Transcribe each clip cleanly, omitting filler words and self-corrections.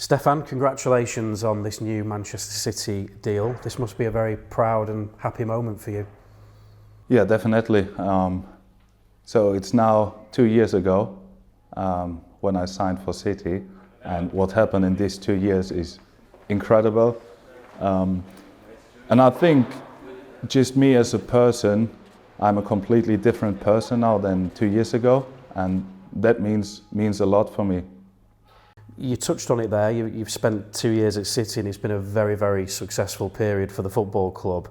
Stefan, congratulations on this new Manchester City deal. This must be a very proud and happy moment for you. Yeah, definitely. So it's now 2 years ago when I signed for City, and what happened in these 2 years is incredible. And I think just me as a person, I'm a completely different person now than 2 years ago, and that means a lot for me. You touched on it there. You've spent 2 years at City and it's been a very, very successful period for the football club.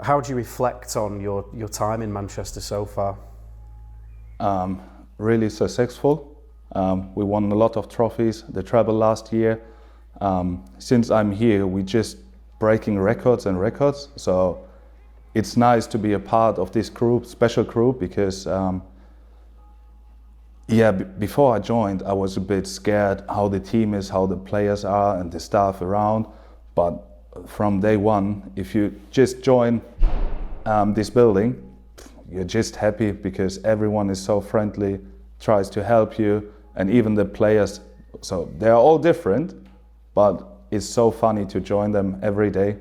How do you reflect on your time in Manchester so far? Really successful. We won a lot of trophies, the treble last year. Since I'm here, we're just breaking records and records. So it's nice to be a part of this group, special group, because before I joined, I was a bit scared how the team is, how the players are and the staff around. But from day one, if you just join this building, you're just happy because everyone is so friendly, tries to help you, and even the players. So they're all different, but it's so funny to join them every day.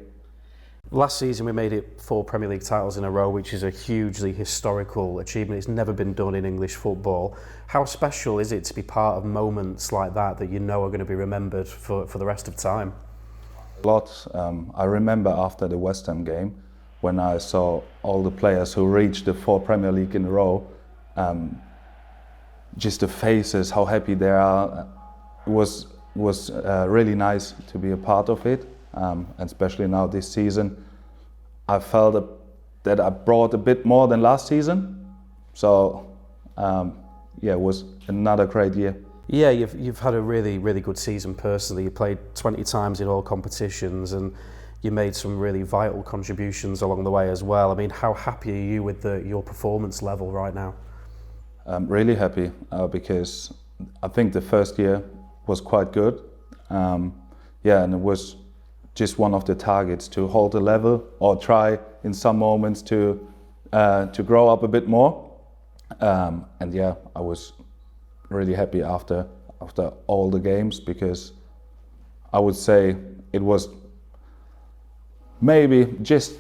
Last season we made it 4 Premier League titles in a row, which is a hugely historical achievement. It's never been done in English football. How special is it to be part of moments like that you know are going to be remembered for the rest of time? A lot. I remember after the West Ham game when I saw all the players who reached the 4 Premier League in a row, just the faces, how happy they are. It was really nice to be a part of it. And especially now this season, I felt that I brought a bit more than last season. So it was another great year. Yeah, you've had a really, really good season personally. You played 20 times in all competitions and you made some really vital contributions along the way as well. I mean, how happy are you with your performance level right now? I'm really happy because I think the first year was quite good. And it was just one of the targets to hold the level or try in some moments to grow up a bit more. I was really happy after all the games because I would say it was maybe just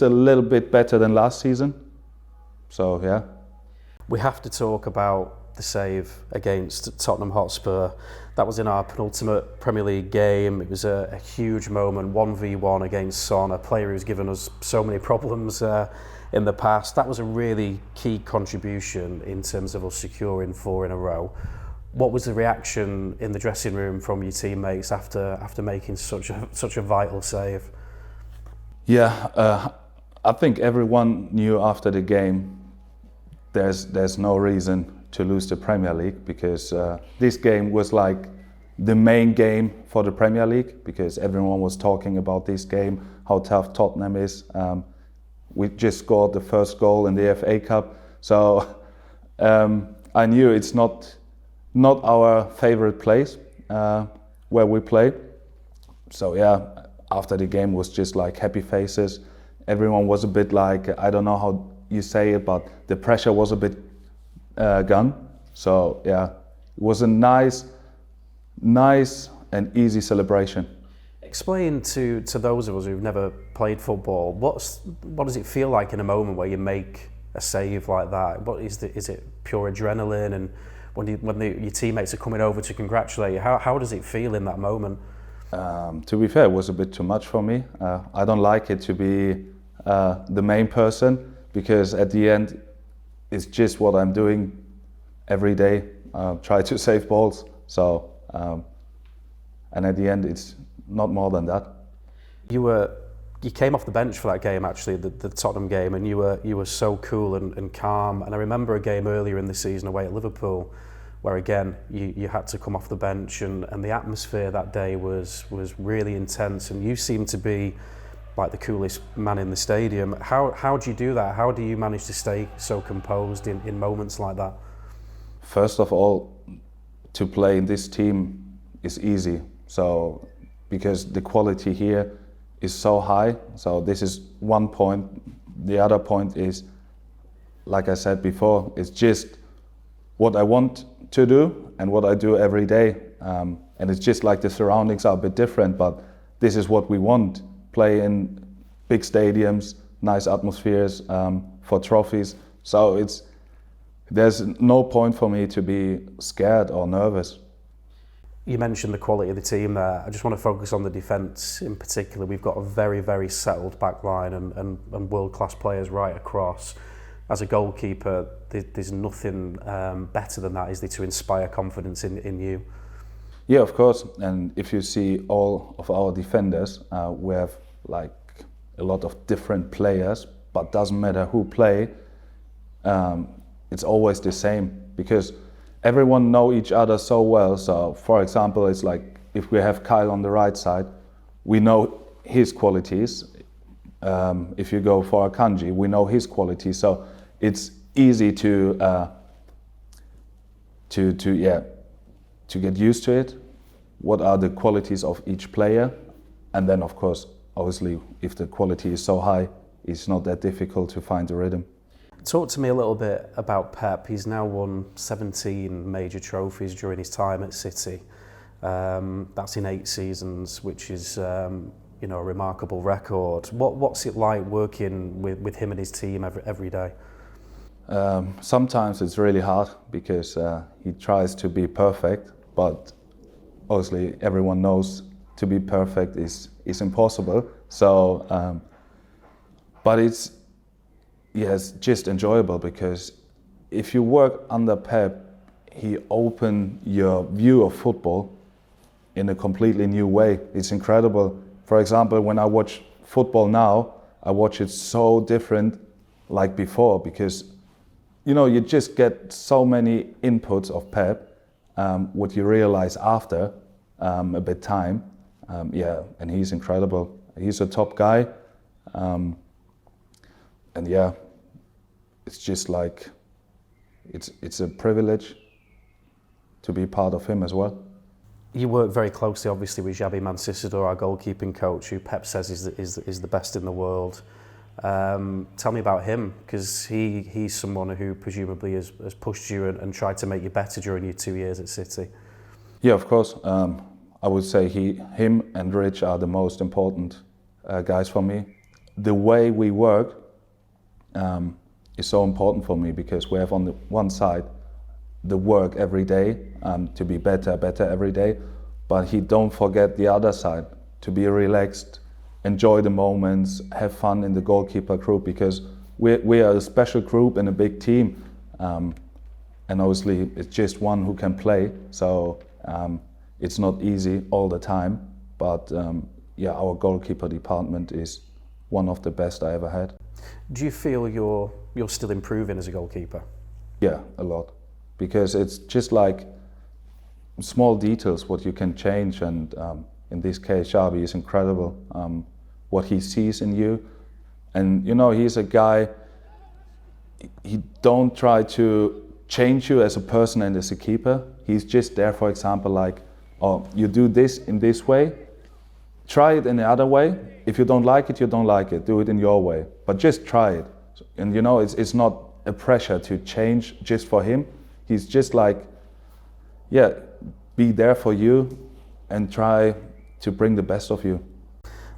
a little bit better than last season. So yeah. We have to talk about the save against Tottenham Hotspur. That was in our penultimate Premier League game. It was a huge moment, 1v1 against Son, a player who's given us so many problems in the past. That was a really key contribution in terms of us securing 4 in a row. What was the reaction in the dressing room from your teammates after making such a vital save? Yeah, I think everyone knew after the game there's no reason to lose the Premier League because this game was like the main game for the Premier League because everyone was talking about this game, how tough Tottenham is. We just scored the first goal in the FA Cup, so I knew it's not our favorite place where we play. So yeah, after the game was just like happy faces. Everyone was a bit like, I don't know how you say it, but the pressure was a bit gone. So yeah, it was a nice and easy celebration. Explain to those of us who've never played football, what does it feel like in a moment where you make a save like that? Is it pure adrenaline? And when your teammates are coming over to congratulate you, how does it feel in that moment? To be fair, it was a bit too much for me. I don't like it to be the main person because at the end it's just what I'm doing every day, try to save balls. So, and at the end it's not more than that. You came off the bench for that game actually, the Tottenham game, and you were so cool and calm. And I remember a game earlier in the season away at Liverpool where again you had to come off the bench and the atmosphere that day was really intense and you seemed to be like the coolest man in the stadium. How do you do that? How do you manage to stay so composed in moments like that? First of all, to play in this team is easy. So because the quality here is so high. So this is one point. The other point is, like I said before, it's just what I want to do and what I do every day. And it's just like the surroundings are a bit different, but this is what we want. Play in big stadiums, nice atmospheres, for trophies. So there's no point for me to be scared or nervous. You mentioned the quality of the team there. I just want to focus on the defence in particular. We've got a very, very settled back line and world-class players right across. As a goalkeeper, there's nothing better than that, is there, to inspire confidence in you? Yeah, of course. And if you see all of our defenders, we have like a lot of different players, but doesn't matter who play, it's always the same because everyone know each other so well. So for example, it's like if we have Kyle on the right side, we know his qualities. If you go for Akanji, we know his qualities. So it's easy to get used to it. What are the qualities of each player? And then of course, obviously, if the quality is so high, it's not that difficult to find the rhythm. Talk to me a little bit about Pep. He's now won 17 major trophies during his time at City. That's in 8 seasons, which is a remarkable record. What's it like working with him and his team every day? Sometimes it's really hard because he tries to be perfect, but obviously everyone knows to be perfect is impossible. So, but it's just enjoyable because if you work under Pep, he opened your view of football in a completely new way. It's incredible. For example, when I watch football now, I watch it so different like before because you just get so many inputs of Pep, what you realize after a bit time. And he's incredible. He's a top guy. And it's just like, it's a privilege to be part of him as well. You work very closely, obviously, with Xabi Mancisidor, our goalkeeping coach, who Pep says is the best in the world. Tell me about him, because he's someone who presumably has pushed you and tried to make you better during your 2 years at City. Yeah, of course. I would say him and Rich are the most important guys for me. The way we work is so important for me because we have on the one side the work every day to be better every day, but he don't forget the other side, to be relaxed, enjoy the moments, have fun in the goalkeeper group because we are a special group and a big team, and obviously it's just one who can play, so it's not easy all the time, but our goalkeeper department is one of the best I ever had. Do you feel you're still improving as a goalkeeper? Yeah, a lot, because it's just like small details what you can change, and in this case Xabi is incredible, what he sees in you, and he's a guy, he don't try to change you as a person and as a keeper. He's just there, for example, like, oh, you do this in this way, try it in the other way. If you don't like it, you don't like it, do it in your way, but just try it. And it's not a pressure to change just for him. He's just like, be there for you and try to bring the best of you.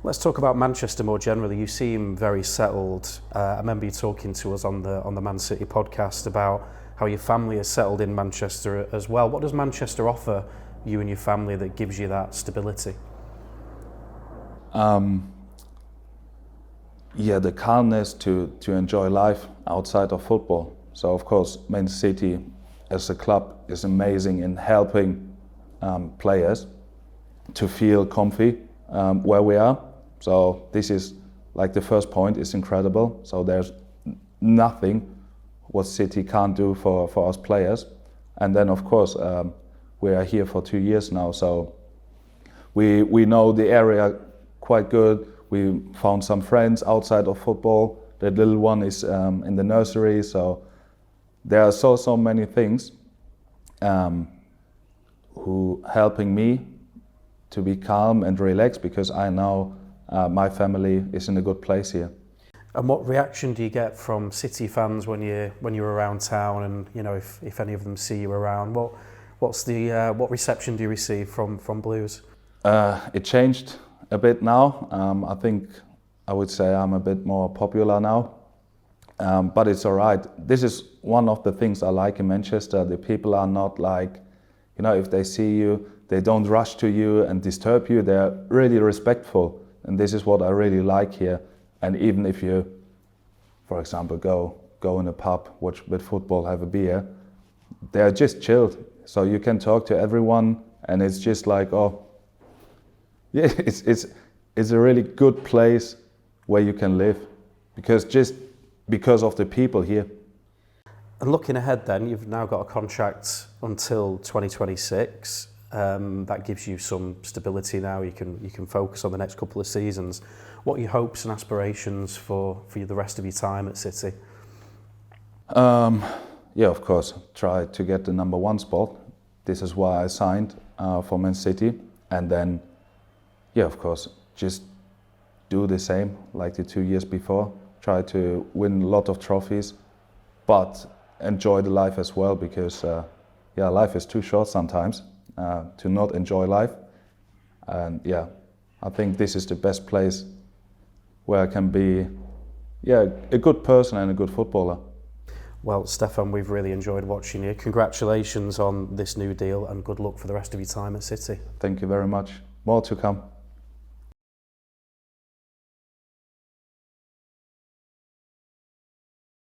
Let's talk about Manchester more generally. You seem very settled. I remember you talking to us on the Man City podcast about how your family is settled in Manchester as well. What does Manchester offer you and your family that gives you that stability? The calmness to enjoy life outside of football. So of course, Man City as a club is amazing in helping players to feel comfy where we are. So this is like the first point is incredible. So there's nothing what City can't do for us players. And then of course, we are here for 2 years now. So we know the area quite good. We found some friends outside of football. The little one is in the nursery. So there are so many things who helping me to be calm and relaxed because I know my family is in a good place here. And what reaction do you get from City fans when you're around town, and if any of them see you around? What reception do you receive from Blues? It changed a bit now. I think I would say I'm a bit more popular now, but it's all right. This is one of the things I like in Manchester. The people are not like, if they see you, they don't rush to you and disturb you. They're really respectful, and this is what I really like here. And even if you, for example, go in a pub, watch a bit football, have a beer, they're just chilled. So you can talk to everyone, and it's just like, oh, yeah, it's a really good place where you can live, because of the people here. And looking ahead then, you've now got a contract until 2026. That gives you some stability now. You can focus on the next couple of seasons. What are your hopes and aspirations for the rest of your time at City? Yeah, of course, try to get the number 1 spot. This is why I signed for Man City. And then, yeah, of course, just do the same like the 2 years before. Try to win a lot of trophies, but enjoy the life as well, because life is too short sometimes to not enjoy life. And yeah, I think this is the best place where I can be a good person and a good footballer. Well, Stefan, we've really enjoyed watching you. Congratulations on this new deal and good luck for the rest of your time at City. Thank you very much. More to come.